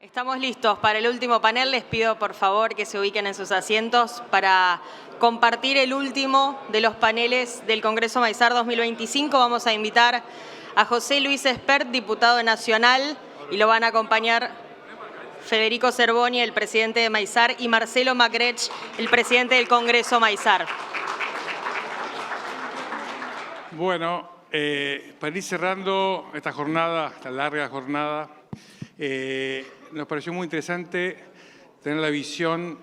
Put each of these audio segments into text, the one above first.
Estamos listos para el último panel. Les pido por favor que se ubiquen en sus asientos para compartir el último de los paneles del Congreso Maizar 2025. Vamos a invitar a José Luis Espert, diputado nacional, y lo van a acompañar Federico Zerboni, el presidente de Maizar, y Marcelo Macrech, el presidente del Congreso Maizar. Bueno, para ir cerrando esta jornada, esta larga jornada, nos pareció muy interesante tener la visión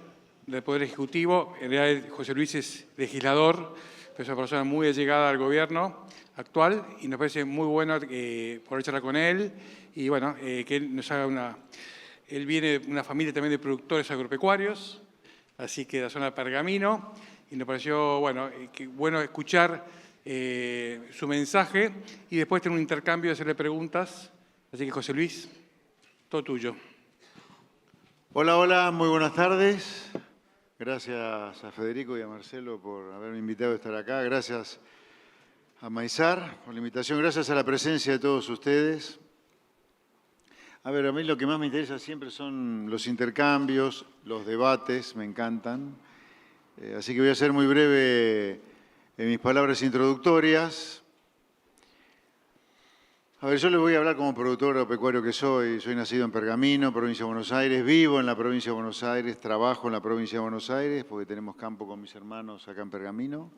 del Poder Ejecutivo. En realidad José Luis es legislador, pero es una persona muy allegada al gobierno actual y nos parece muy bueno poder charlar con él y bueno, que él nos haga una... Él viene de una familia también de productores agropecuarios, así que de la zona de Pergamino, y nos pareció bueno escuchar su mensaje y después tener un intercambio de hacerle preguntas. Así que José Luis, todo tuyo. Hola, hola, muy buenas tardes. Gracias a Federico y a Marcelo por haberme invitado a estar acá. Gracias a Maizar por la invitación. Gracias a la presencia de todos ustedes. A ver, a mí lo que más me interesa siempre son los intercambios, los debates, me encantan. Así que voy a ser muy breve en mis palabras introductorias. A ver, yo les voy a hablar como productor agropecuario que soy. Soy nacido en Pergamino, provincia de Buenos Aires. Vivo en la provincia de Buenos Aires, trabajo en la provincia de Buenos Aires porque tenemos campo con mis hermanos acá en Pergamino.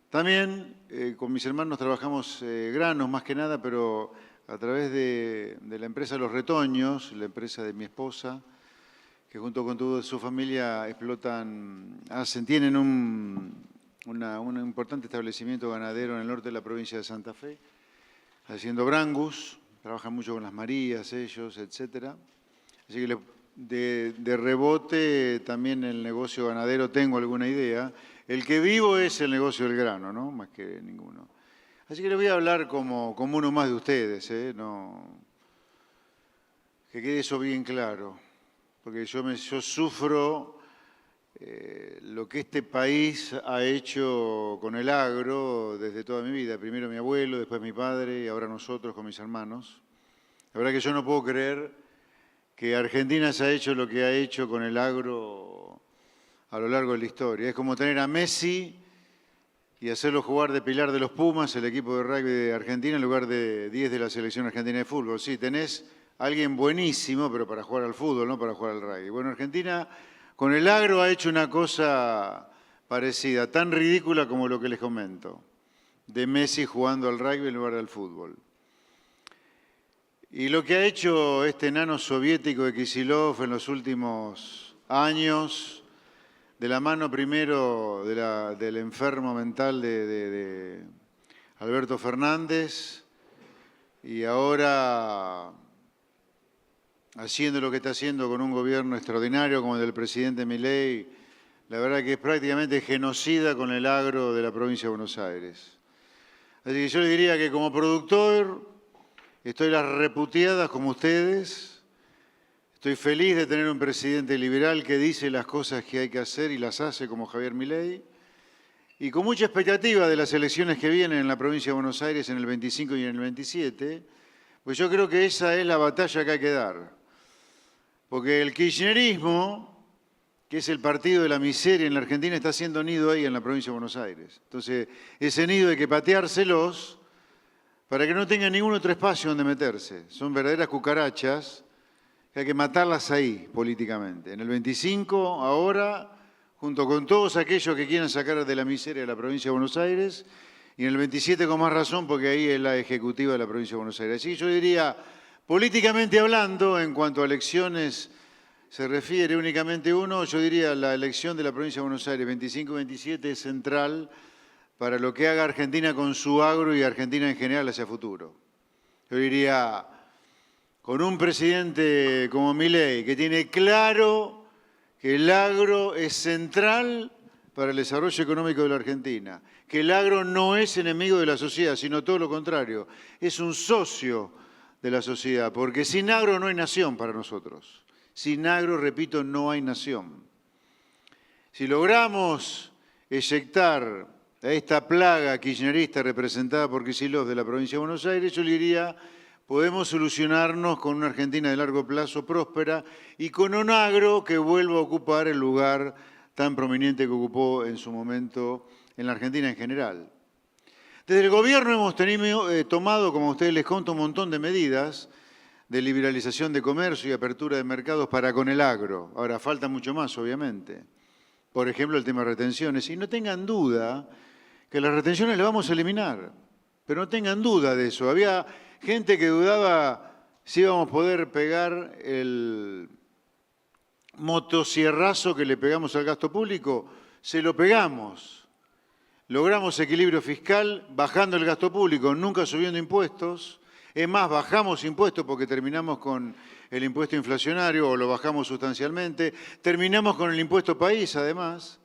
También con mis hermanos trabajamos granos más que nada, pero a través de la empresa Los Retoños, la empresa de mi esposa, que junto con toda su familia tienen un importante establecimiento ganadero en el norte de la provincia de Santa Fe, haciendo brangus, trabajan mucho con las Marías, ellos, etc. Así que de rebote también el negocio ganadero tengo alguna idea. El que vivo es el negocio del grano, ¿no? Más que ninguno. Así que les voy a hablar como uno más de ustedes, No, que quede eso bien claro, porque yo sufro lo que este país ha hecho con el agro desde toda mi vida. Primero mi abuelo, después mi padre y ahora nosotros con mis hermanos. La verdad que yo no puedo creer que Argentina se ha hecho lo que ha hecho con el agro a lo largo de la historia. Es como tener a Messi y hacerlo jugar de pilar de los Pumas, el equipo de rugby de Argentina, en lugar de 10 de la selección argentina de fútbol. Sí, tenés a alguien buenísimo, pero para jugar al fútbol, no para jugar al rugby. Bueno, Argentina con el agro ha hecho una cosa parecida, tan ridícula como lo que les comento, de Messi jugando al rugby en lugar del fútbol. Y lo que ha hecho este enano soviético de Kicillof en los últimos años, de la mano primero del enfermo mental de Alberto Fernández, y ahora haciendo lo que está haciendo con un gobierno extraordinario como el del presidente Milei, la verdad que es prácticamente genocida con el agro de la provincia de Buenos Aires. Así que yo le diría que como productor estoy las reputeadas como ustedes, estoy feliz de tener un presidente liberal que dice las cosas que hay que hacer y las hace como Javier Milei, y con mucha expectativa de las elecciones que vienen en la provincia de Buenos Aires en el 25 y en el 27, pues yo creo que esa es la batalla que hay que dar. Porque el kirchnerismo, que es el partido de la miseria en la Argentina, está haciendo nido ahí en la provincia de Buenos Aires. Entonces, ese nido hay que pateárselos para que no tengan ningún otro espacio donde meterse. Son verdaderas cucarachas que hay que matarlas ahí políticamente. En el 25, ahora, junto con todos aquellos que quieran sacar de la miseria de la provincia de Buenos Aires, y en el 27 con más razón porque ahí es la ejecutiva de la provincia de Buenos Aires. Así que yo diría, políticamente hablando, en cuanto a elecciones se refiere únicamente uno, yo diría la elección de la provincia de Buenos Aires 25-27 es central para lo que haga Argentina con su agro y Argentina en general hacia futuro. Yo diría, con un presidente como Milei, que tiene claro que el agro es central para el desarrollo económico de la Argentina, que el agro no es enemigo de la sociedad, sino todo lo contrario, es un socio de la sociedad, porque sin agro no hay nación para nosotros. Sin agro, repito, no hay nación. Si logramos eyectar a esta plaga kirchnerista representada por Kicillof de la provincia de Buenos Aires, yo le diría, podemos solucionarnos con una Argentina de largo plazo próspera y con un agro que vuelva a ocupar el lugar tan prominente que ocupó en su momento en la Argentina en general. Desde el gobierno hemos tomado, como a ustedes les conto, un montón de medidas de liberalización de comercio y apertura de mercados para con el agro. Ahora, falta mucho más, obviamente. Por ejemplo, el tema de retenciones. Y no tengan duda que las retenciones las vamos a eliminar. Pero no tengan duda de eso. Había gente que dudaba si íbamos a poder pegar el motosierrazo que le pegamos al gasto público. Se lo pegamos. Logramos equilibrio fiscal bajando el gasto público, nunca subiendo impuestos. Es más, bajamos impuestos porque terminamos con el impuesto inflacionario o lo bajamos sustancialmente. Terminamos con el impuesto país, además.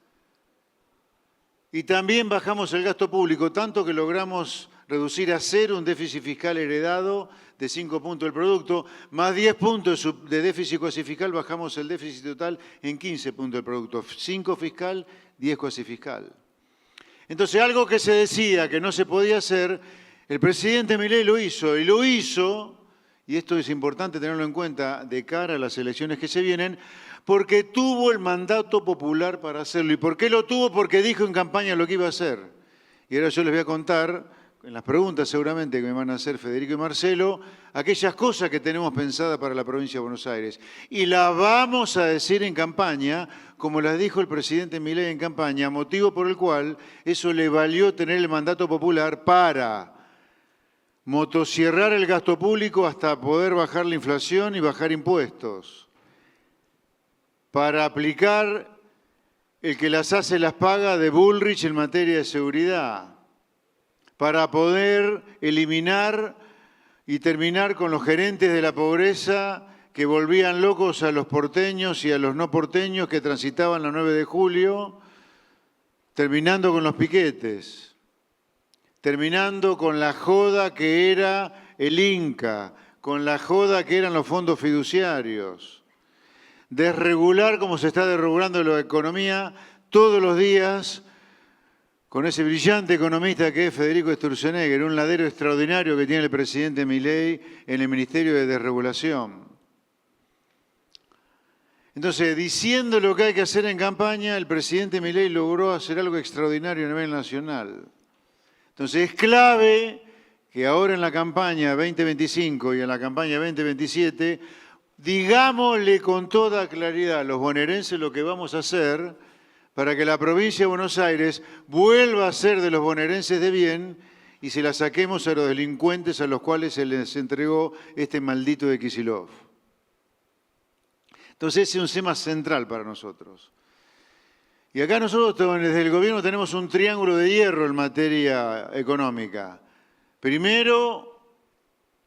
Y también bajamos el gasto público, tanto que logramos reducir a cero un déficit fiscal heredado de 5 puntos del producto, más 10 puntos de déficit cuasi fiscal, bajamos el déficit total en 15 puntos del producto. 5 fiscal, 10 cuasi fiscal. Entonces, algo que se decía que no se podía hacer, el presidente Milei lo hizo, y esto es importante tenerlo en cuenta de cara a las elecciones que se vienen, porque tuvo el mandato popular para hacerlo. ¿Y por qué lo tuvo? Porque dijo en campaña lo que iba a hacer. Y ahora yo les voy a contar, en las preguntas seguramente que me van a hacer Federico y Marcelo, aquellas cosas que tenemos pensadas para la provincia de Buenos Aires. Y las vamos a decir en campaña, como las dijo el presidente Milei en campaña, motivo por el cual eso le valió tener el mandato popular para motosierrar el gasto público hasta poder bajar la inflación y bajar impuestos, para aplicar el que las hace las paga de Bullrich en materia de seguridad, para poder eliminar y terminar con los gerentes de la pobreza que volvían locos a los porteños y a los no porteños que transitaban la 9 de julio, terminando con los piquetes, terminando con la joda que era el Inca, con la joda que eran los fondos fiduciarios, desregular como se está desregulando la economía todos los días, con ese brillante economista que es Federico Sturzenegger, un ladero extraordinario que tiene el presidente Milei en el Ministerio de Desregulación. Entonces, diciendo lo que hay que hacer en campaña, el presidente Milei logró hacer algo extraordinario a nivel nacional. Entonces, es clave que ahora en la campaña 2025 y en la campaña 2027, digámosle con toda claridad a los bonaerenses lo que vamos a hacer para que la provincia de Buenos Aires vuelva a ser de los bonaerenses de bien y se la saquemos a los delincuentes a los cuales se les entregó este maldito de Kicillof. Entonces ese es un tema central para nosotros. Y acá nosotros desde el gobierno tenemos un triángulo de hierro en materia económica. Primero,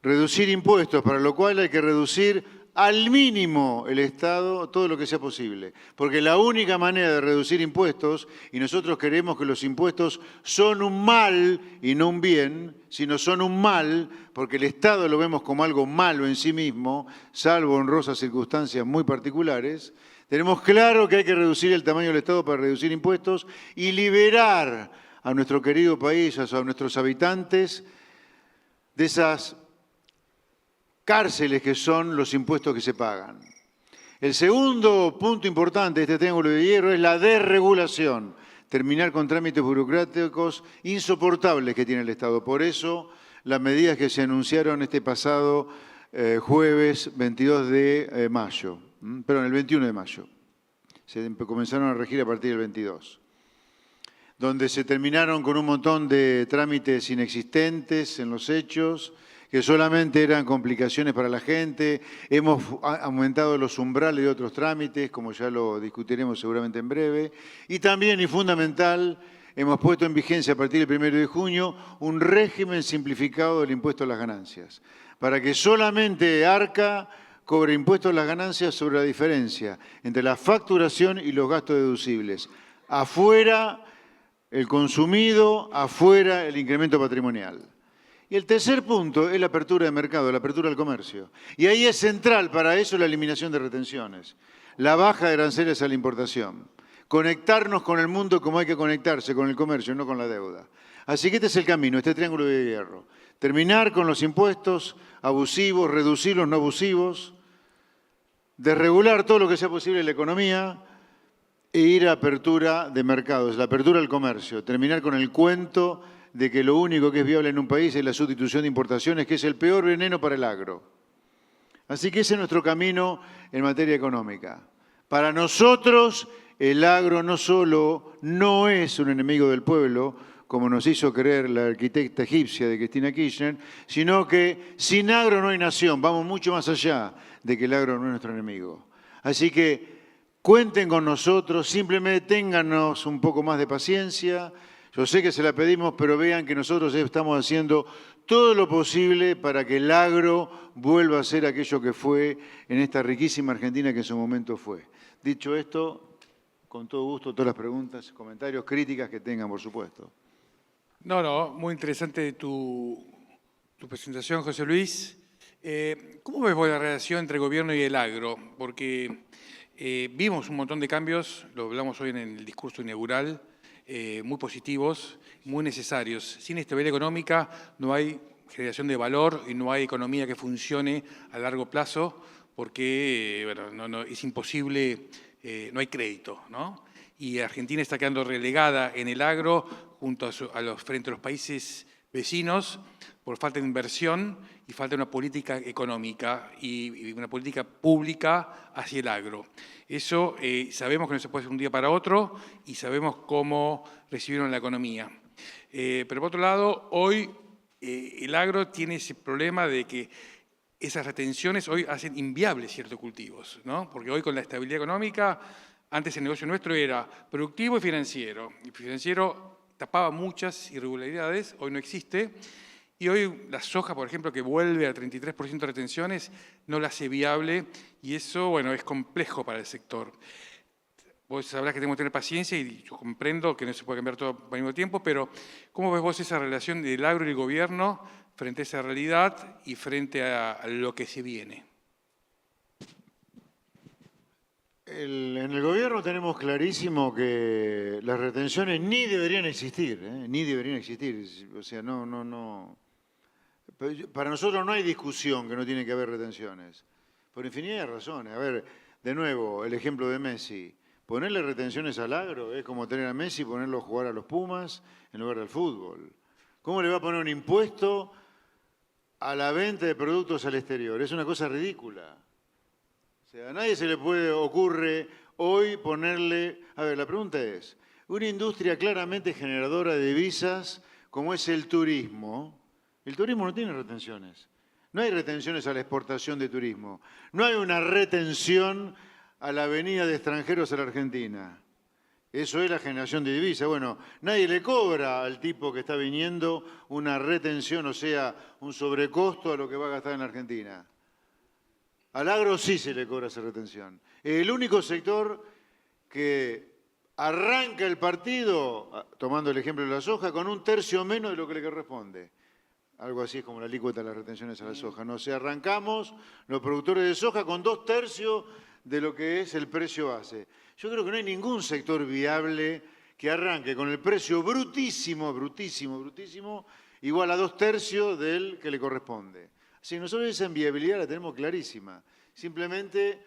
reducir impuestos, para lo cual hay que reducir al mínimo el Estado todo lo que sea posible. Porque la única manera de reducir impuestos, y nosotros creemos que los impuestos son un mal y no un bien, sino son un mal, porque el Estado lo vemos como algo malo en sí mismo, salvo honrosas circunstancias muy particulares. Tenemos claro que hay que reducir el tamaño del Estado para reducir impuestos y liberar a nuestro querido país, a nuestros habitantes, de esas cárceles que son los impuestos que se pagan. El segundo punto importante de este triángulo de hierro es la desregulación, terminar con trámites burocráticos insoportables que tiene el Estado. Por eso, las medidas que se anunciaron este pasado jueves 22 de mayo, perdón, el 21 de mayo, se comenzaron a regir a partir del 22, donde se terminaron con un montón de trámites inexistentes en los hechos, que solamente eran complicaciones para la gente. Hemos aumentado los umbrales de otros trámites, como ya lo discutiremos seguramente en breve. Y también, y fundamental, hemos puesto en vigencia a partir del 1 de junio un régimen simplificado del impuesto a las ganancias, para que solamente Arca cobre impuestos a las ganancias sobre la diferencia entre la facturación y los gastos deducibles. Afuera el consumido, afuera el incremento patrimonial. Y el tercer punto es la apertura de mercado, la apertura al comercio. Y ahí es central para eso la eliminación de retenciones, la baja de aranceles a la importación, conectarnos con el mundo como hay que conectarse, con el comercio, no con la deuda. Así que este es el camino, este triángulo de hierro. Terminar con los impuestos abusivos, reducir los no abusivos, desregular todo lo que sea posible en la economía e ir a apertura de mercados, la apertura del comercio. Terminar con el cuento de que lo único que es viable en un país es la sustitución de importaciones, que es el peor veneno para el agro. Así que ese es nuestro camino en materia económica. Para nosotros, el agro no solo no es un enemigo del pueblo, como nos hizo creer la arquitecta egipcia de Cristina Kirchner, sino que sin agro no hay nación. Vamos mucho más allá de que el agro no es nuestro enemigo. Así que cuenten con nosotros, simplemente téngannos un poco más de paciencia. Yo sé que se la pedimos, pero vean que nosotros estamos haciendo todo lo posible para que el agro vuelva a ser aquello que fue en esta riquísima Argentina que en su momento fue. Dicho esto, con todo gusto, todas las preguntas, comentarios, críticas que tengan, por supuesto. No, muy interesante tu presentación, José Luis. ¿Cómo ves vos la relación entre el gobierno y el agro? Porque vimos un montón de cambios, lo hablamos hoy en el discurso inaugural, muy positivos, muy necesarios. Sin estabilidad económica no hay generación de valor y no hay economía que funcione a largo plazo porque es imposible, no hay crédito, ¿no? Y Argentina está quedando relegada en el agro junto frente a los países vecinos por falta de inversión y falta de una política económica y una política pública hacia el agro. Eso sabemos que no se puede hacer un día para otro y sabemos cómo recibieron la economía. Pero por otro lado, hoy el agro tiene ese problema de que esas retenciones hoy hacen inviables ciertos cultivos, ¿no? Porque hoy con la estabilidad económica, antes el negocio nuestro era productivo y financiero. El financiero tapaba muchas irregularidades, hoy no existe. Y hoy la soja, por ejemplo, que vuelve a 33% de retenciones, no la hace viable y eso, bueno, es complejo para el sector. Vos sabrás que tenemos que tener paciencia y yo comprendo que no se puede cambiar todo al mismo tiempo, pero ¿cómo ves vos esa relación del agro y el gobierno frente a esa realidad y frente a lo que se viene? En el gobierno tenemos clarísimo que las retenciones ni deberían existir, ni deberían existir. O sea, no. Para nosotros no hay discusión que no tiene que haber retenciones, por infinidad de razones. A ver, de nuevo, el ejemplo de Messi. Ponerle retenciones al agro es como tener a Messi y ponerlo a jugar a los Pumas en lugar del fútbol. ¿Cómo le va a poner un impuesto a la venta de productos al exterior? Es una cosa ridícula. O sea, a nadie se le ocurre hoy ponerle... A ver, la pregunta es, una industria claramente generadora de divisas como es el turismo no tiene retenciones. No hay retenciones a la exportación de turismo. No hay una retención a la venida de extranjeros a la Argentina. Eso es la generación de divisas. Bueno, nadie le cobra al tipo que está viniendo una retención, o sea, un sobrecosto a lo que va a gastar en la Argentina. Al agro sí se le cobra esa retención. Es el único sector que arranca el partido, tomando el ejemplo de la soja, con 1/3 menos de lo que le corresponde. Algo así es como la alícuota de las retenciones a la soja. No sé, arrancamos los productores de soja con 2/3 de lo que es el precio base. Yo creo que no hay ningún sector viable que arranque con el precio brutísimo, igual a 2/3 del que le corresponde. Así que nosotros esa inviabilidad la tenemos clarísima. Simplemente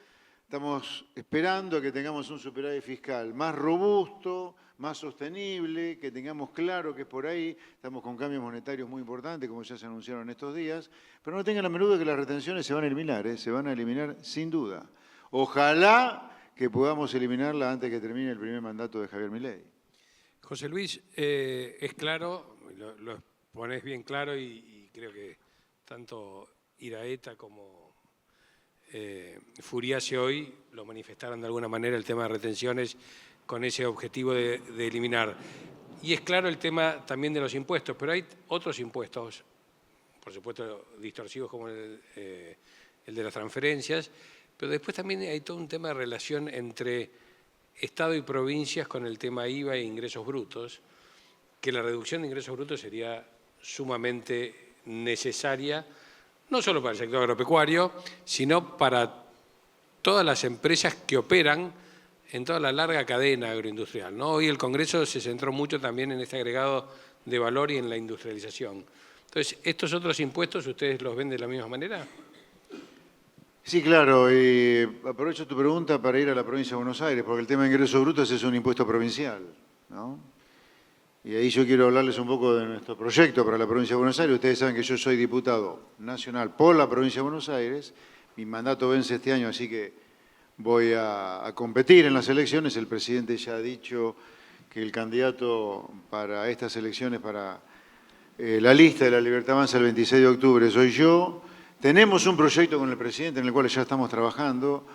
estamos esperando a que tengamos un superávit fiscal más robusto, más sostenible, que tengamos claro que es por ahí. Estamos con cambios monetarios muy importantes, como ya se anunciaron en estos días, pero no tengan la menor duda que las retenciones se van a eliminar, se van a eliminar sin duda. Ojalá que podamos eliminarla antes que termine el primer mandato de Javier Milei. José Luis, es claro, lo ponés bien claro y creo que tanto Iraeta como Furiase hoy lo manifestaron de alguna manera, el tema de retenciones con ese objetivo de eliminar. Y es claro el tema también de los impuestos, pero hay otros impuestos, por supuesto distorsivos como el de las transferencias, pero después también hay todo un tema de relación entre Estado y provincias con el tema IVA e ingresos brutos, que la reducción de ingresos brutos sería sumamente necesaria, no solo para el sector agropecuario, sino para todas las empresas que operan en toda la larga cadena agroindustrial, ¿no? Hoy el Congreso se centró mucho también en este agregado de valor y en la industrialización. Entonces, ¿estos otros impuestos ustedes los ven de la misma manera? Sí, claro, y aprovecho tu pregunta para ir a la provincia de Buenos Aires, porque el tema de ingresos brutos es un impuesto provincial, ¿no? Y ahí yo quiero hablarles un poco de nuestro proyecto para la provincia de Buenos Aires. Ustedes saben que yo soy diputado nacional por la provincia de Buenos Aires, mi mandato vence este año, así que voy a competir en las elecciones. El presidente ya ha dicho que el candidato para estas elecciones, para la lista de la Libertad Avanza el 26 de octubre, soy yo. Tenemos un proyecto con el presidente en el cual ya estamos trabajando,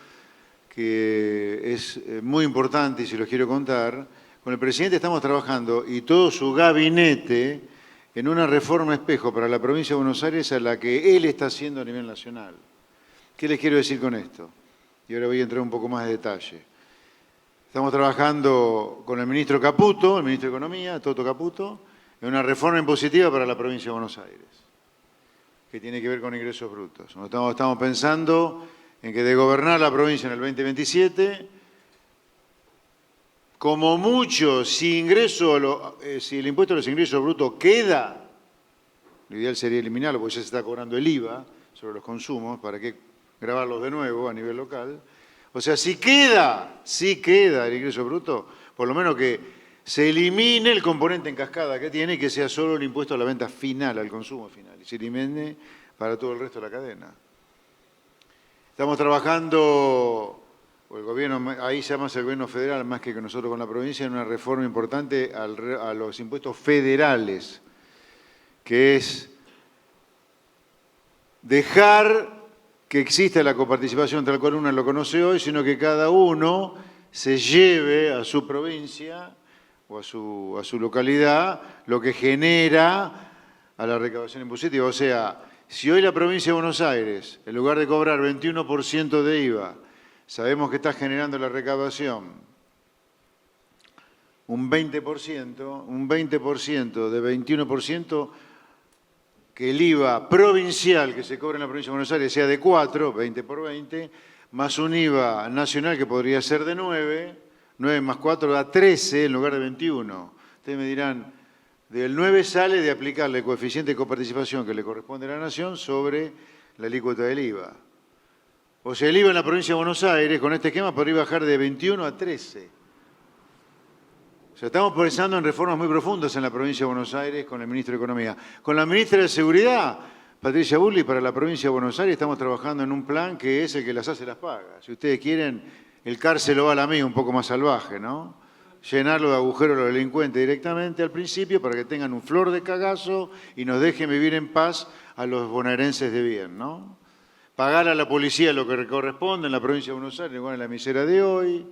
que es muy importante y se los quiero contar. Con el presidente estamos trabajando y todo su gabinete en una reforma espejo para la provincia de Buenos Aires a la que él está haciendo a nivel nacional. ¿Qué les quiero decir con esto? Y ahora voy a entrar un poco más de detalle. Estamos trabajando con el ministro Caputo, el ministro de Economía, Toto Caputo, en una reforma impositiva para la provincia de Buenos Aires, que tiene que ver con ingresos brutos. Estamos pensando en que de gobernar la provincia en el 2027, como mucho, si el impuesto a los ingresos brutos queda, lo ideal sería eliminarlo, porque ya se está cobrando el IVA sobre los consumos, ¿para qué grabarlos de nuevo a nivel local? O sea, si queda el ingreso bruto, por lo menos que se elimine el componente en cascada que tiene y que sea solo el impuesto a la venta final, al consumo final, y se elimine para todo el resto de la cadena. Estamos trabajando, o el gobierno, ahí se llama el gobierno federal más que nosotros con la provincia, en una reforma importante a los impuestos federales, que es dejar que exista la coparticipación tal cual uno lo conoce hoy, sino que cada uno se lleve a su provincia o a su localidad lo que genera a la recaudación impositiva. O sea, si hoy la provincia de Buenos Aires, en lugar de cobrar 21% de IVA, sabemos que está generando la recaudación un 20% de 21%, que el IVA provincial que se cobra en la provincia de Buenos Aires sea de 4, 20 por 20, más un IVA nacional que podría ser de 9 más 4 da 13 en lugar de 21. Ustedes me dirán, del 9 sale de aplicarle el coeficiente de coparticipación que le corresponde a la Nación sobre la alícuota del IVA. O sea, el IVA en la provincia de Buenos Aires, con este esquema, podría bajar de 21 a 13. O sea, estamos pensando en reformas muy profundas en la provincia de Buenos Aires con el ministro de Economía. Con la ministra de Seguridad, Patricia Bullrich, para la provincia de Buenos Aires estamos trabajando en un plan que es el que las hace las paga. Si ustedes quieren, el cárcel va a la mía un poco más salvaje, ¿no? Llenarlo de agujeros a los delincuentes directamente al principio para que tengan un flor de cagazo y nos dejen vivir en paz a los bonaerenses de bien, ¿no? Pagar a la policía lo que corresponde en la provincia de Buenos Aires, igual en la misera de hoy,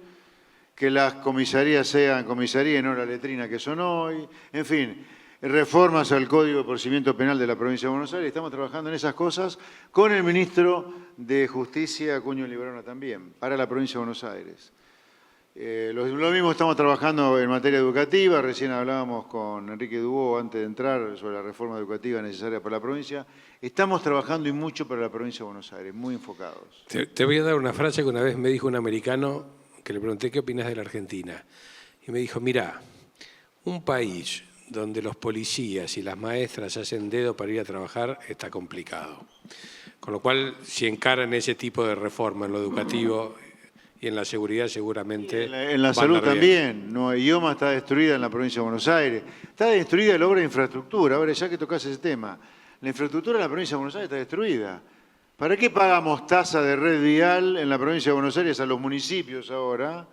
que las comisarías sean comisarías y no la letrina que son hoy, en fin, reformas al Código de Procedimiento Penal de la provincia de Buenos Aires. Estamos trabajando en esas cosas con el ministro de Justicia, Acuña Libarona, también, para la provincia de Buenos Aires. Lo mismo estamos trabajando en materia educativa. Recién hablábamos con Enrique Dubó antes de entrar sobre la reforma educativa necesaria para la provincia. Estamos trabajando y mucho para la provincia de Buenos Aires, muy enfocados. Te voy a dar una frase que una vez me dijo un americano que le pregunté qué opinas de la Argentina. Y me dijo, mirá, un país donde los policías y las maestras hacen dedo para ir a trabajar está complicado. Con lo cual, si encaran ese tipo de reforma en lo educativo y en la seguridad, seguramente en la salud también. Nueva Idioma está destruida en la provincia de Buenos Aires. Está destruida la obra de infraestructura. Ahora, ya que tocas ese tema, la infraestructura en la provincia de Buenos Aires está destruida. ¿Para qué pagamos tasa de red vial en la provincia de Buenos Aires a los municipios ahora?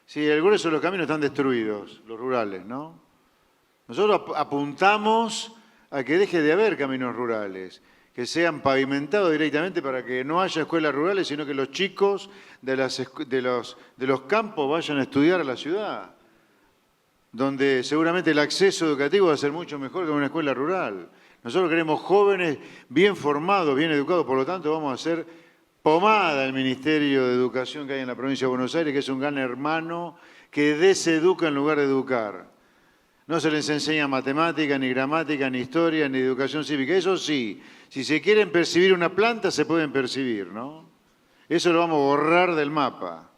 Si el grueso de los caminos están destruidos, los rurales, ¿no? Nosotros apuntamos a que deje de haber caminos rurales, que sean pavimentados directamente para que no haya escuelas rurales, sino que los chicos de los campos vayan a estudiar a la ciudad, donde seguramente el acceso educativo va a ser mucho mejor que en una escuela rural. Nosotros queremos jóvenes bien formados, bien educados, por lo tanto vamos a hacer pomada el Ministerio de Educación que hay en la provincia de Buenos Aires, que es un gran hermano que deseduca en lugar de educar. No se les enseña matemática, ni gramática, ni historia, ni educación cívica. Eso sí, si se quieren percibir una planta, se pueden percibir, ¿no? Eso lo vamos a borrar del mapa.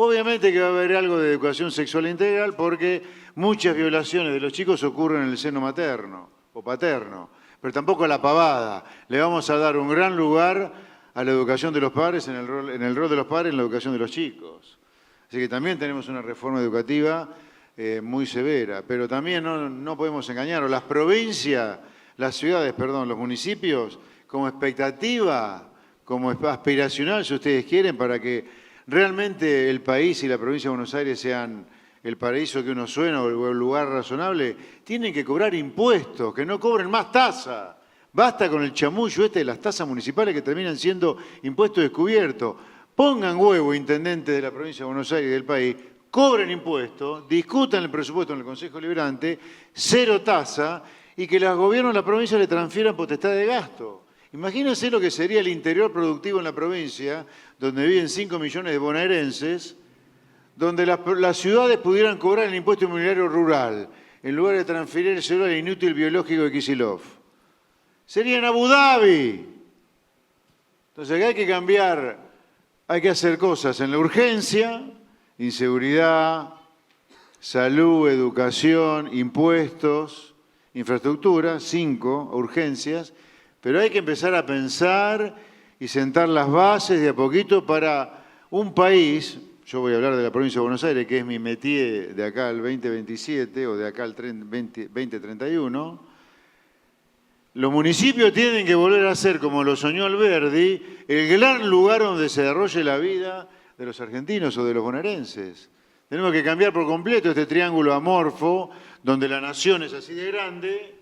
Obviamente que va a haber algo de educación sexual integral porque muchas violaciones de los chicos ocurren en el seno materno o paterno, pero tampoco a la pavada. Le vamos a dar un gran lugar a la educación de los padres, en el rol de los padres en la educación de los chicos. Así que también tenemos una reforma educativa muy severa, pero también no podemos engañarnos. Las provincias, las ciudades, perdón, los municipios, como expectativa, como aspiracional, si ustedes quieren, para que realmente el país y la provincia de Buenos Aires sean el paraíso que uno sueña o el lugar razonable, tienen que cobrar impuestos, que no cobren más tasa. Basta con el chamullo de las tasas municipales que terminan siendo impuestos descubiertos. Pongan huevo, intendentes de la provincia de Buenos Aires y del país, cobren impuestos, discutan el presupuesto en el Consejo Deliberante, cero tasa, y que los gobiernos de la provincia le transfieran potestad de gasto. Imagínense lo que sería el interior productivo en la provincia, donde viven 5 millones de bonaerenses, donde las ciudades pudieran cobrar el impuesto inmobiliario rural, en lugar de transferírselo al inútil biológico de Kicillof. Sería en Abu Dhabi. Entonces, hay que cambiar, hay que hacer cosas en la urgencia, inseguridad, salud, educación, impuestos, infraestructura, 5 urgencias, pero hay que empezar a pensar y sentar las bases de a poquito para un país. Yo voy a hablar de la provincia de Buenos Aires, que es mi métier de acá al 2027 o de acá al 2031. Los municipios tienen que volver a ser, como lo soñó Alberdi, el gran lugar donde se desarrolle la vida de los argentinos o de los bonaerenses. Tenemos que cambiar por completo este triángulo amorfo, donde la nación es así de grande,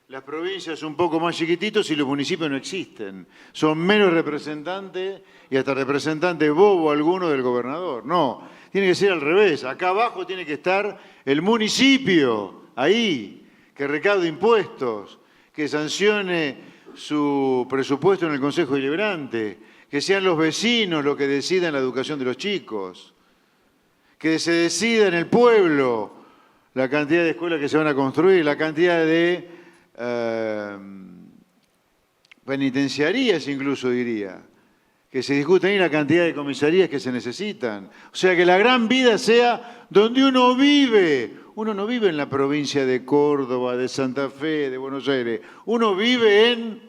las provincias un poco más chiquititos y los municipios no existen. Son menos representantes y hasta representantes bobo alguno del gobernador. No, tiene que ser al revés. Acá abajo tiene que estar el municipio, ahí, que recaude impuestos, que sancione su presupuesto en el Consejo Deliberante, que sean los vecinos los que decidan la educación de los chicos, que se decida en el pueblo la cantidad de escuelas que se van a construir, la cantidad de penitenciarías incluso diría, que se discutan ahí la cantidad de comisarías que se necesitan. O sea, que la gran vida sea donde uno vive. Uno no vive en la provincia de Córdoba, de Santa Fe, de Buenos Aires. Uno vive en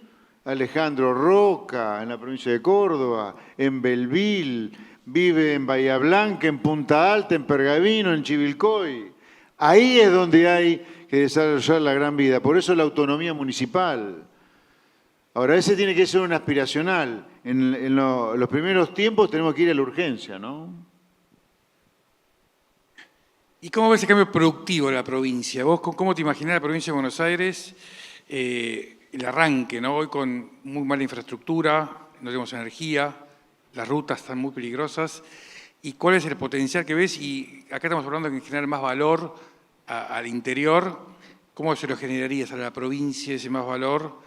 Alejandro Roca, en la provincia de Córdoba, en Belville, vive en Bahía Blanca, en Punta Alta, en Pergamino, en Chivilcoy. Ahí es donde hay que desarrollar la gran vida. Por eso la autonomía municipal. Ahora, ese tiene que ser un aspiracional. En los primeros tiempos tenemos que ir a la urgencia, ¿no? ¿Y cómo ves el cambio productivo de la provincia? ¿Vos cómo te imaginás la provincia de Buenos Aires? El arranque, ¿no? Hoy con muy mala infraestructura, no tenemos energía, las rutas están muy peligrosas. ¿Y cuál es el potencial que ves? Y acá estamos hablando de generar más valor al interior. ¿Cómo se lo generarías a la provincia ese más valor?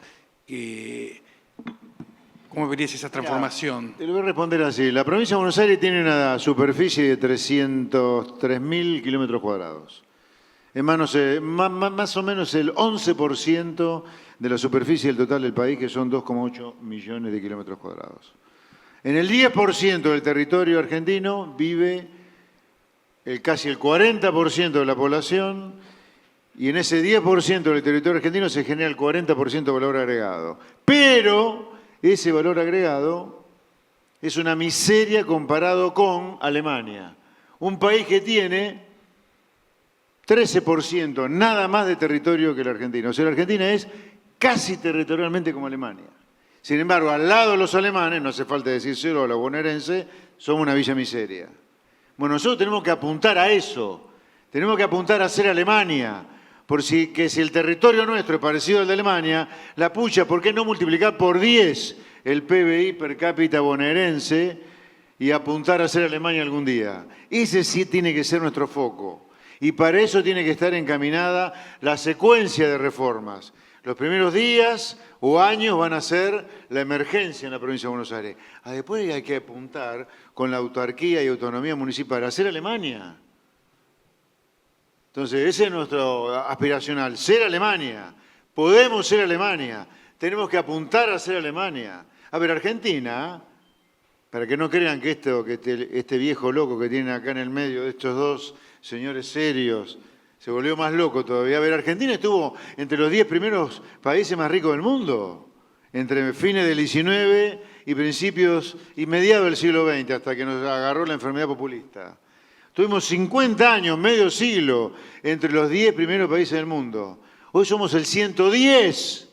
¿Cómo verías esa transformación? Te lo voy a responder así. La provincia de Buenos Aires tiene una superficie de 303.000 kilómetros cuadrados. Es más o menos el 11% de la superficie del total del país, que son 2,8 millones de kilómetros cuadrados. En el 10% del territorio argentino vive casi el 40% de la población, y en ese 10% del territorio argentino se genera el 40% de valor agregado. Pero ese valor agregado es una miseria comparado con Alemania, un país que tiene 13% nada más de territorio que la Argentina. O sea, la Argentina es casi territorialmente como Alemania. Sin embargo, al lado de los alemanes, no hace falta decírselo a los bonaerenses, somos una villa miseria. Bueno, nosotros tenemos que apuntar a eso. Tenemos que apuntar a ser Alemania. Porque si el territorio nuestro es parecido al de Alemania, la pucha, ¿por qué no multiplicar por 10 el PBI per cápita bonaerense y apuntar a ser Alemania algún día? Ese sí tiene que ser nuestro foco. Y para eso tiene que estar encaminada la secuencia de reformas. Los primeros días o años van a ser la emergencia en la provincia de Buenos Aires. Después hay que apuntar con la autarquía y autonomía municipal a ser Alemania. Entonces, ese es nuestro aspiracional, ser Alemania. Podemos ser Alemania. Tenemos que apuntar a ser Alemania. A ver, Argentina para que no crean que este viejo loco que tienen acá en el medio de estos dos señores serios se volvió más loco todavía. A ver, Argentina estuvo entre los 10 primeros países más ricos del mundo, entre fines del XIX y principios y mediados del siglo XX, hasta que nos agarró la enfermedad populista. Tuvimos 50 años, medio siglo, entre los 10 primeros países del mundo. Hoy somos el 110.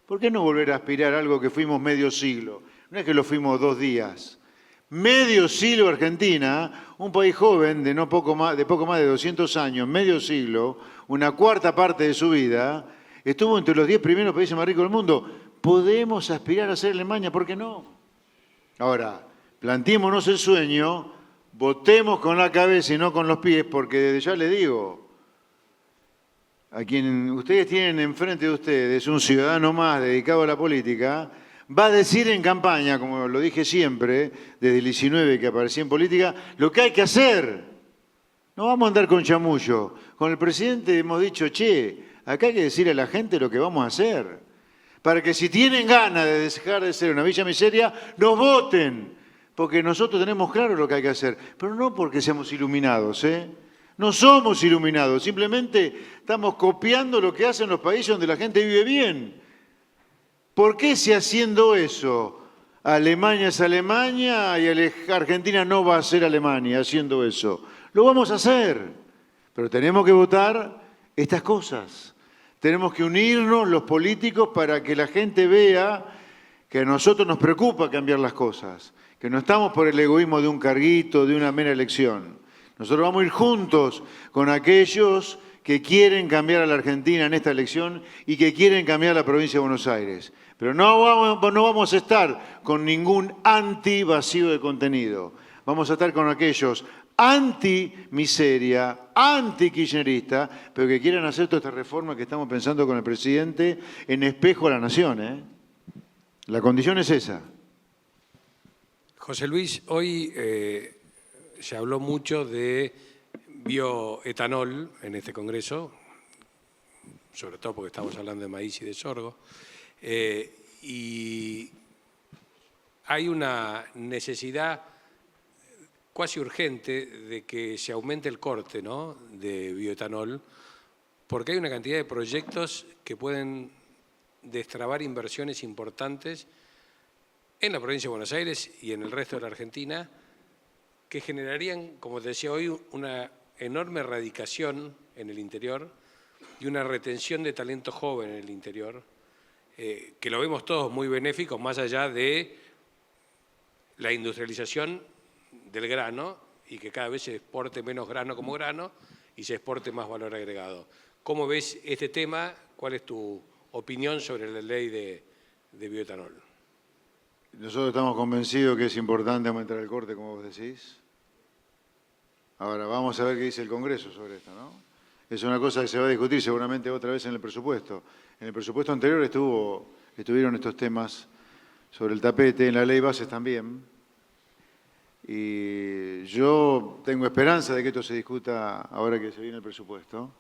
¿Por qué no volver a aspirar a algo que fuimos medio siglo? No es que lo fuimos 2 días. Medio siglo Argentina, un país joven de poco más de 200 años, medio siglo, una cuarta parte de su vida, estuvo entre los 10 primeros países más ricos del mundo. Podemos aspirar a ser Alemania, ¿por qué no? Ahora, planteémonos el sueño, votemos con la cabeza y no con los pies, porque desde ya les digo, a quien ustedes tienen enfrente de ustedes, un ciudadano más dedicado a la política, va a decir en campaña, como lo dije siempre, desde el 19 que aparecí en política, lo que hay que hacer. No vamos a andar con chamullo. Con el presidente hemos dicho, che, acá hay que decir a la gente lo que vamos a hacer. Para que si tienen ganas de dejar de ser una villa miseria, nos voten. Porque nosotros tenemos claro lo que hay que hacer. Pero no porque seamos iluminados, ¿eh? No somos iluminados. Simplemente estamos copiando lo que hacen los países donde la gente vive bien. ¿Por qué si haciendo eso Alemania es Alemania y Argentina no va a ser Alemania haciendo eso? Lo vamos a hacer, pero tenemos que votar estas cosas. Tenemos que unirnos los políticos para que la gente vea que a nosotros nos preocupa cambiar las cosas, que no estamos por el egoísmo de un carguito, de una mera elección. Nosotros vamos a ir juntos con aquellos que quieren cambiar a la Argentina en esta elección y que quieren cambiar la provincia de Buenos Aires. Pero no vamos a estar con ningún anti-vacío de contenido. Vamos a estar con aquellos anti-miseria, anti-kirchnerista, pero que quieran hacer toda esta reforma que estamos pensando con el presidente en espejo a la nación, ¿eh? La condición es esa. José Luis, hoy se habló mucho de bioetanol en este Congreso, sobre todo porque estamos hablando de maíz y de sorgo, y hay una necesidad cuasi urgente de que se aumente el corte, ¿no?, de bioetanol, porque hay una cantidad de proyectos que pueden destrabar inversiones importantes en la provincia de Buenos Aires y en el resto de la Argentina, que generarían, como te decía hoy, una enorme erradicación en el interior y una retención de talento joven en el interior, que lo vemos todos muy benéficos, más allá de la industrialización del grano y que cada vez se exporte menos grano como grano y se exporte más valor agregado. ¿Cómo ves este tema? ¿Cuál es tu opinión sobre la ley de bioetanol? Nosotros estamos convencidos que es importante aumentar el corte, como vos decís. Ahora, vamos a ver qué dice el Congreso sobre esto, ¿no? Es una cosa que se va a discutir seguramente otra vez en el presupuesto. En el presupuesto anterior estuvieron estos temas sobre el tapete, en la ley bases también. Y yo tengo esperanza de que esto se discuta ahora que se viene el presupuesto,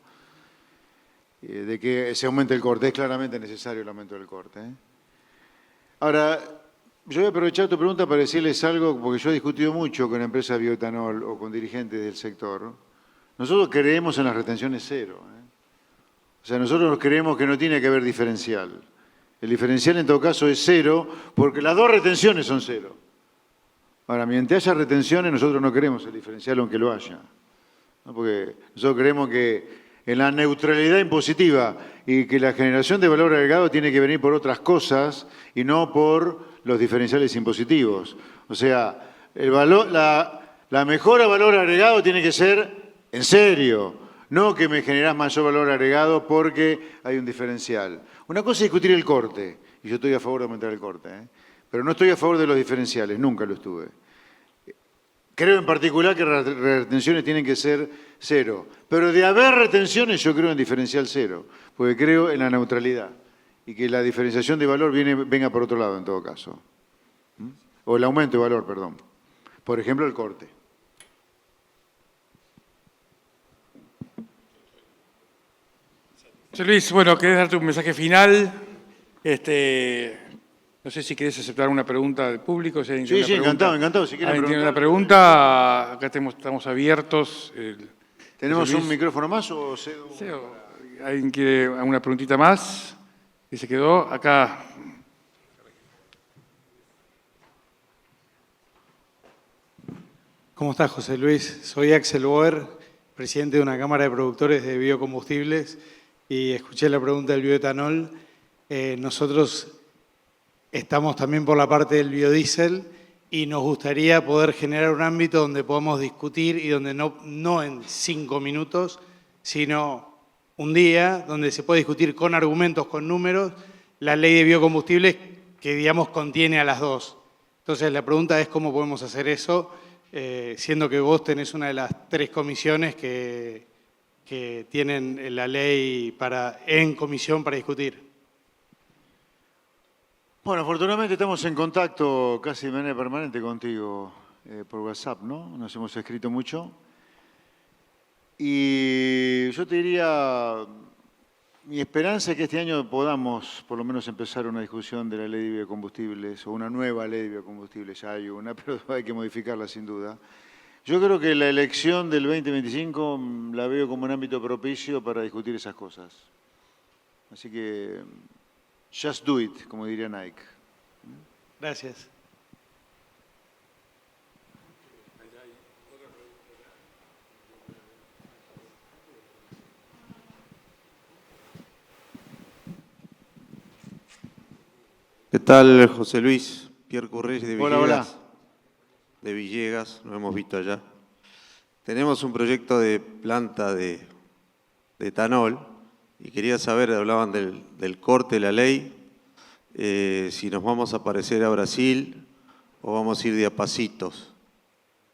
de que se aumente el corte. Es claramente necesario el aumento del corte, ¿eh? Ahora, yo voy a aprovechar tu pregunta para decirles algo, porque yo he discutido mucho con empresas de bioetanol o con dirigentes del sector. Nosotros creemos en las retenciones cero, ¿eh? O sea, nosotros creemos que no tiene que haber diferencial. El diferencial en todo caso es cero, porque las dos retenciones son cero. Ahora, mientras haya retenciones, nosotros no queremos el diferencial, aunque lo haya, ¿no? Porque nosotros creemos que en la neutralidad impositiva y que la generación de valor agregado tiene que venir por otras cosas y no por los diferenciales impositivos. O sea, la mejora de valor agregado tiene que ser en serio, no que me generás mayor valor agregado porque hay un diferencial. Una cosa es discutir el corte, y yo estoy a favor de aumentar el corte, ¿eh? Pero no estoy a favor de los diferenciales, nunca lo estuve. Creo en particular que las retenciones tienen que ser cero. Pero de haber retenciones yo creo en diferencial cero, porque creo en la neutralidad y que la diferenciación de valor venga por otro lado en todo caso. O el aumento de valor, perdón. Por ejemplo, el corte. José Luis, bueno, ¿querés darte un mensaje final? No sé si querés aceptar una pregunta del público. Si alguien Sí, tiene sí, una pregunta. encantado. Si quieren ¿Alguien tiene una preguntar. pregunta? Acá estamos abiertos. ¿Tenemos José un Luis. micrófono más o cedo? Sí, ¿alguien quiere alguna preguntita más? ¿Y se quedó? Acá. ¿Cómo estás, José Luis? Soy Axel Boer, presidente de una cámara de productores de biocombustibles, y escuché la pregunta del bioetanol. Nosotros estamos también por la parte del biodiesel y nos gustaría poder generar un ámbito donde podamos discutir y donde no en 5 minutos, sino un día donde se puede discutir con argumentos, con números, la ley de biocombustibles que, digamos, contiene a las dos. Entonces, la pregunta es cómo podemos hacer eso, siendo que vos tenés una de las 3 comisiones que tienen la ley en comisión para discutir. Bueno, afortunadamente estamos en contacto casi de manera permanente contigo por WhatsApp, ¿no? Nos hemos escrito mucho. Y yo te diría, mi esperanza es que este año podamos por lo menos empezar una discusión de la ley de biocombustibles o una nueva ley de biocombustibles. Ya hay una, pero hay que modificarla sin duda. Yo creo que la elección del 2025 la veo como un ámbito propicio para discutir esas cosas. Así que, just do it, como diría Nike. Gracias. ¿Qué tal, José Luis? Pierre Currés de Villegas. Hola, hola. De Villegas, lo hemos visto allá. Tenemos un proyecto de planta de etanol y quería saber, hablaban del corte de la ley, si nos vamos a parecer a Brasil o vamos a ir de a pasitos,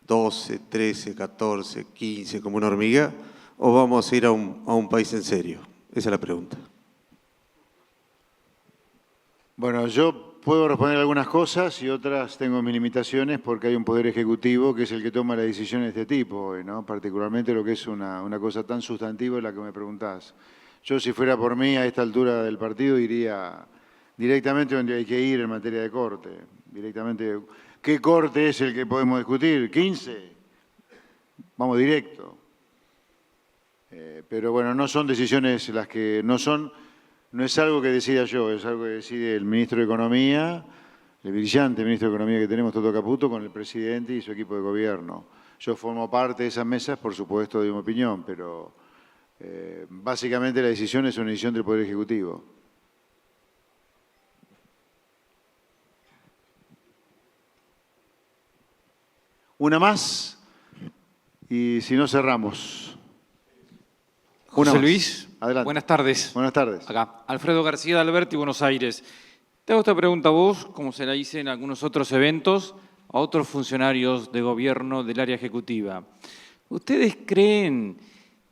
12, 13, 14, 15, como una hormiga, o vamos a ir a un país en serio. Esa es la pregunta. Bueno, yo puedo responder algunas cosas y otras tengo mis limitaciones porque hay un poder ejecutivo que es el que toma las decisiones de este tipo hoy, ¿no? Particularmente lo que es una cosa tan sustantiva es la que me preguntás. Yo, si fuera por mí, a esta altura del partido, iría directamente donde hay que ir en materia de corte. Directamente, ¿qué corte es el que podemos discutir? ¿15? Vamos directo. Pero bueno, no son decisiones las que no es algo que decida yo, es algo que decide el ministro de Economía, el brillante ministro de Economía que tenemos, Toto Caputo, con el presidente y su equipo de gobierno. Yo formo parte de esas mesas, por supuesto, doy mi opinión, pero básicamente la decisión es una decisión del Poder Ejecutivo. Una más y si no cerramos. José Luis, adelante. buenas tardes. Buenas tardes. Acá, Alfredo García de Alberti, Buenos Aires. Te hago esta pregunta a vos, como se la hice en algunos otros eventos, a otros funcionarios de gobierno del área ejecutiva. ¿Ustedes creen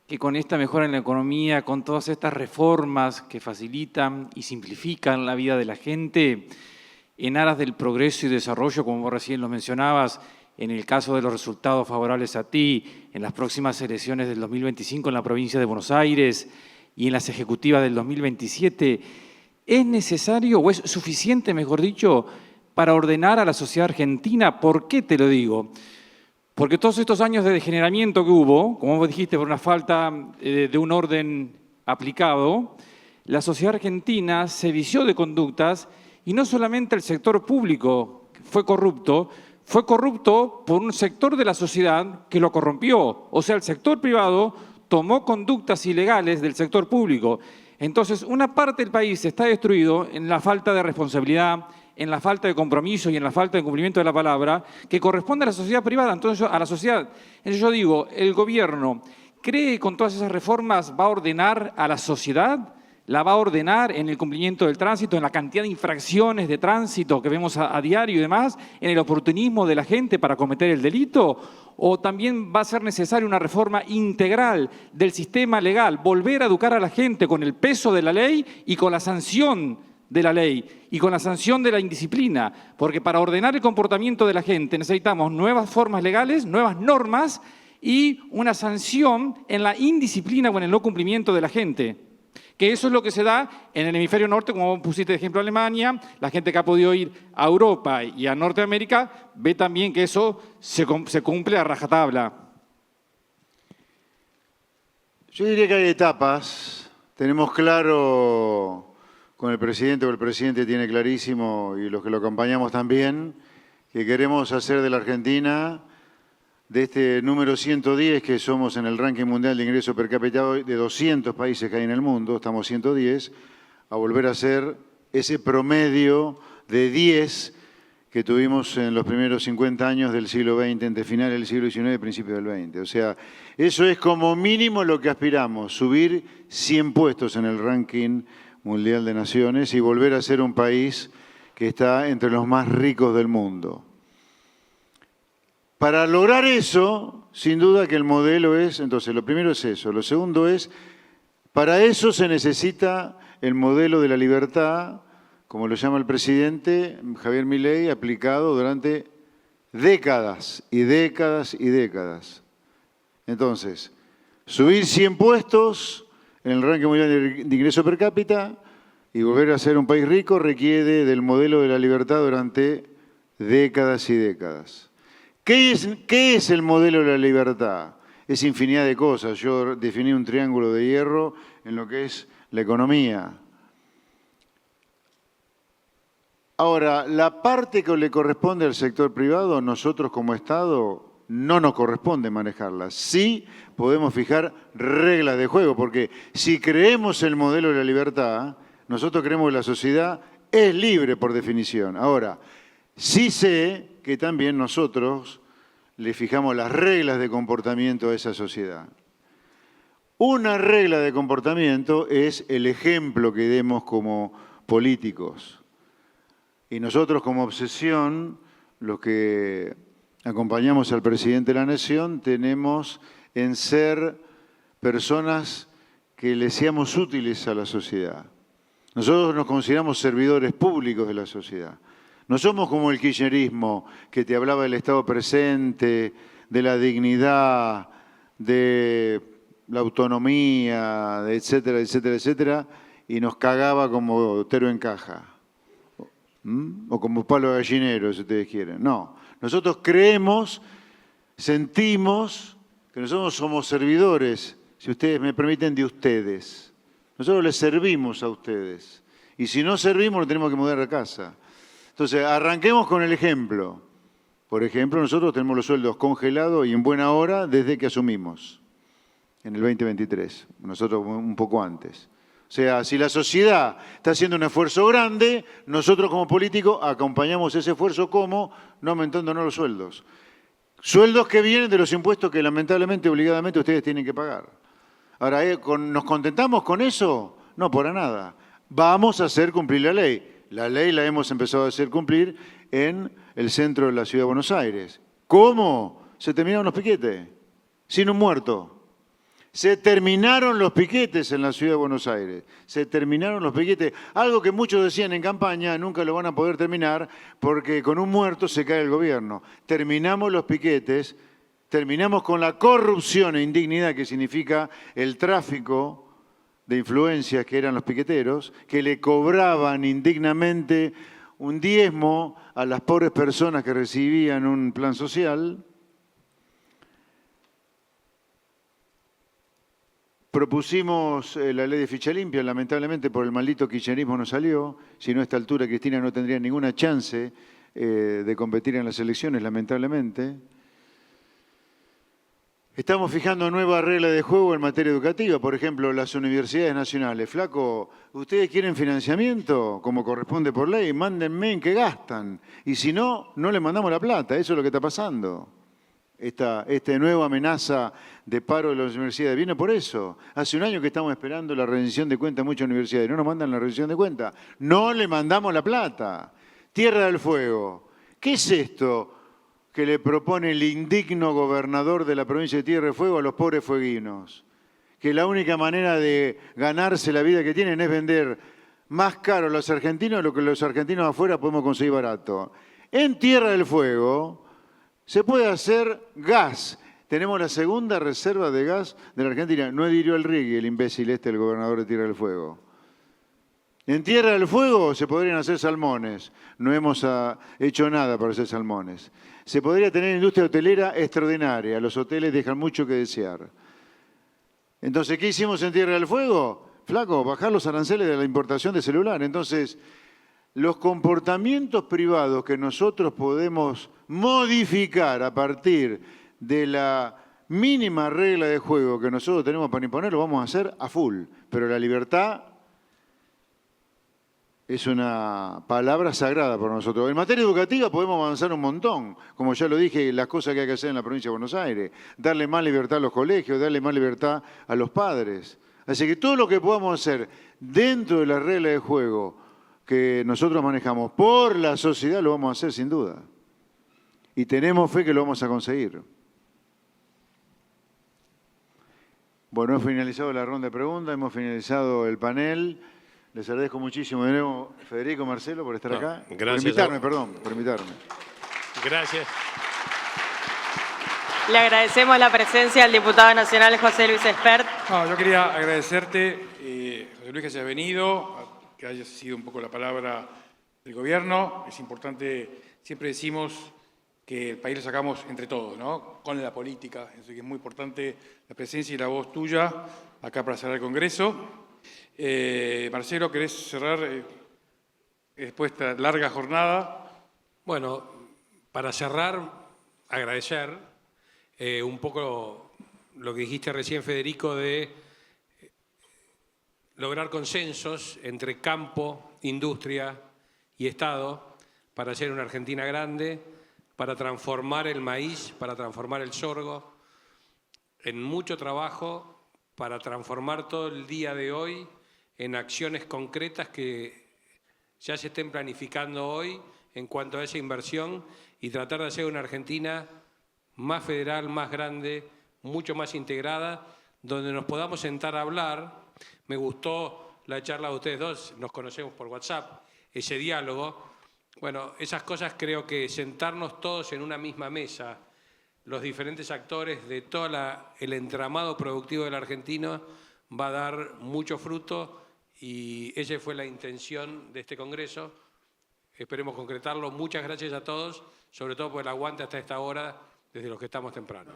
que con esta mejora en la economía, con todas estas reformas que facilitan y simplifican la vida de la gente, en aras del progreso y desarrollo, como vos recién lo mencionabas, en el caso de los resultados favorables a ti, en las próximas elecciones del 2025 en la provincia de Buenos Aires y en las ejecutivas del 2027, ¿es necesario o es suficiente, mejor dicho, para ordenar a la sociedad argentina? ¿Por qué te lo digo? Porque todos estos años de degeneramiento que hubo, como vos dijiste, por una falta de un orden aplicado, la sociedad argentina se vició de conductas y no solamente el sector público fue corrupto por un sector de la sociedad que lo corrompió. O sea, el sector privado tomó conductas ilegales del sector público. Entonces, una parte del país está destruido en la falta de responsabilidad, en la falta de compromiso y en la falta de cumplimiento de la palabra, que corresponde a la sociedad privada, entonces a la sociedad. Entonces yo digo, ¿el gobierno cree que con todas esas reformas va a ordenar a la sociedad? ¿La va a ordenar en el cumplimiento del tránsito, en la cantidad de infracciones de tránsito que vemos a diario y demás, en el oportunismo de la gente para cometer el delito? ¿O también va a ser necesaria una reforma integral del sistema legal, volver a educar a la gente con el peso de la ley y con la sanción de la ley y con la sanción de la indisciplina? Porque para ordenar el comportamiento de la gente necesitamos nuevas formas legales, nuevas normas y una sanción en la indisciplina o en el no cumplimiento de la gente. Que eso es lo que se da en el hemisferio norte, como vos pusiste de ejemplo Alemania, la gente que ha podido ir a Europa y a Norteamérica ve también que eso se cumple a rajatabla. Yo diría que hay etapas. Tenemos claro con el presidente, o el presidente tiene clarísimo, y los que lo acompañamos también, que queremos hacer de la Argentina, de este número 110 que somos en el ranking mundial de ingreso per cápita de 200 países que hay en el mundo, estamos 110, a volver a ser ese promedio de 10 que tuvimos en los primeros 50 años del siglo XX, entre finales del siglo XIX y principios del XX. O sea, eso es como mínimo lo que aspiramos, subir 100 puestos en el ranking mundial de naciones y volver a ser un país que está entre los más ricos del mundo. Para lograr eso, sin duda que el modelo es, entonces lo primero es eso, lo segundo es, para eso se necesita el modelo de la libertad, como lo llama el presidente Javier Milei, aplicado durante décadas y décadas y décadas. Entonces, subir 100 puestos en el ranking mundial de ingreso per cápita y volver a ser un país rico requiere del modelo de la libertad durante décadas y décadas. ¿Qué es el modelo de la libertad? Es infinidad de cosas. Yo definí un triángulo de hierro en lo que es la economía. Ahora, la parte que le corresponde al sector privado, nosotros como Estado no nos corresponde manejarla. Sí podemos fijar reglas de juego, porque si creemos el modelo de la libertad, nosotros creemos que la sociedad es libre por definición. Ahora, sí sé que también nosotros le fijamos las reglas de comportamiento a esa sociedad. Una regla de comportamiento es el ejemplo que demos como políticos. Y nosotros como obsesión, los que acompañamos al presidente de la Nación, tenemos en ser personas que le seamos útiles a la sociedad. Nosotros nos consideramos servidores públicos de la sociedad. No somos como el kirchnerismo, que te hablaba del Estado presente, de la dignidad, de la autonomía, de etcétera, etcétera, etcétera, y nos cagaba como tero en caja. O como palo de gallinero, si ustedes quieren. No, nosotros creemos, sentimos que nosotros somos servidores, si ustedes me permiten, de ustedes. Nosotros les servimos a ustedes. Y si no servimos, nos tenemos que mudar a casa. Entonces, arranquemos con el ejemplo. Por ejemplo, nosotros tenemos los sueldos congelados y en buena hora desde que asumimos, en el 2023, nosotros un poco antes. O sea, si la sociedad está haciendo un esfuerzo grande, nosotros como políticos acompañamos ese esfuerzo como no aumentándonos los sueldos. Sueldos que vienen de los impuestos que lamentablemente, obligadamente, ustedes tienen que pagar. Ahora, ¿nos contentamos con eso? No, para nada. Vamos a hacer cumplir la ley. La ley la hemos empezado a hacer cumplir en el centro de la Ciudad de Buenos Aires. ¿Cómo? Se terminaron los piquetes, sin un muerto. Se terminaron los piquetes en la Ciudad de Buenos Aires. Se terminaron los piquetes. Algo que muchos decían en campaña, nunca lo van a poder terminar porque con un muerto se cae el gobierno. Terminamos los piquetes, terminamos con la corrupción e indignidad que significa el tráfico de influencias que eran los piqueteros, que le cobraban indignamente un diezmo a las pobres personas que recibían un plan social. Propusimos la ley de ficha limpia, lamentablemente por el maldito kirchnerismo no salió, si no a esta altura Cristina no tendría ninguna chance de competir en las elecciones, lamentablemente. Estamos fijando nuevas reglas de juego en materia educativa, por ejemplo, las universidades nacionales. Flaco, ¿ustedes quieren financiamiento como corresponde por ley? Mándenme en qué gastan. Y si no, no les mandamos la plata. Eso es lo que está pasando. Esta nueva amenaza de paro de las universidades viene por eso. Hace un año que estamos esperando la rendición de cuentas de muchas universidades. No nos mandan la rendición de cuentas. No le mandamos la plata. Tierra del Fuego. ¿Qué es esto que le propone el indigno gobernador de la provincia de Tierra del Fuego a los pobres fueguinos? Que la única manera de ganarse la vida que tienen es vender más caro a los argentinos lo que los argentinos afuera podemos conseguir barato. En Tierra del Fuego se puede hacer gas tenemos la segunda reserva de gas de la Argentina. No adhirió al RIGI, el imbécil el gobernador de Tierra del Fuego. En Tierra del Fuego se podrían hacer salmones. No hemos hecho nada para hacer salmones. Se podría tener industria hotelera extraordinaria. Los hoteles dejan mucho que desear. Entonces, ¿qué hicimos en Tierra del Fuego? Flaco, bajar los aranceles de la importación de celular. Entonces, los comportamientos privados que nosotros podemos modificar a partir de la mínima regla de juego que nosotros tenemos para imponer, lo vamos a hacer a full. Pero la libertad es una palabra sagrada para nosotros. En materia educativa podemos avanzar un montón, como ya lo dije, las cosas que hay que hacer en la provincia de Buenos Aires, darle más libertad a los colegios, darle más libertad a los padres. Así que todo lo que podamos hacer dentro de la regla de juego que nosotros manejamos por la sociedad lo vamos a hacer sin duda. Y tenemos fe que lo vamos a conseguir. Bueno, hemos finalizado la ronda de preguntas, hemos finalizado el panel. Les agradezco muchísimo de nuevo, Federico, Marcelo, por estar acá. Gracias. Por invitarme, perdón, por invitarme. Gracias. Le agradecemos la presencia del diputado nacional José Luis Espert. No, yo quería agradecerte, José Luis, que hayas venido, que hayas sido un poco la palabra del gobierno. Es importante, siempre decimos que el país lo sacamos entre todos, ¿no? Con la política. Así que es muy importante la presencia y la voz tuya acá para cerrar el Congreso. Marcelo, ¿querés cerrar después de esta larga jornada? Bueno, para cerrar, agradecer un poco lo que dijiste recién, Federico, de lograr consensos entre campo, industria y Estado para hacer una Argentina grande, para transformar el maíz, para transformar el sorgo, en mucho trabajo para transformar todo el día de hoy en acciones concretas que ya se estén planificando hoy en cuanto a esa inversión y tratar de hacer una Argentina más federal, más grande, mucho más integrada, donde nos podamos sentar a hablar. Me gustó la charla de ustedes dos, nos conocemos por WhatsApp, ese diálogo. Bueno, esas cosas creo que sentarnos todos en una misma mesa, los diferentes actores de todo el entramado productivo del argentino, va a dar mucho fruto. Y esa fue la intención de este Congreso. Esperemos concretarlo. Muchas gracias a todos, sobre todo por el aguante hasta esta hora, desde los que estamos temprano.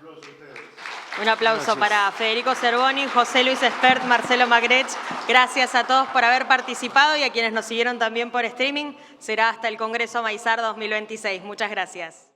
Un aplauso para Federico Zerboni, José Luis Espert, Marcelo Magrech. Gracias a todos por haber participado y a quienes nos siguieron también por streaming. Será hasta el Congreso Maizar 2026. Muchas gracias.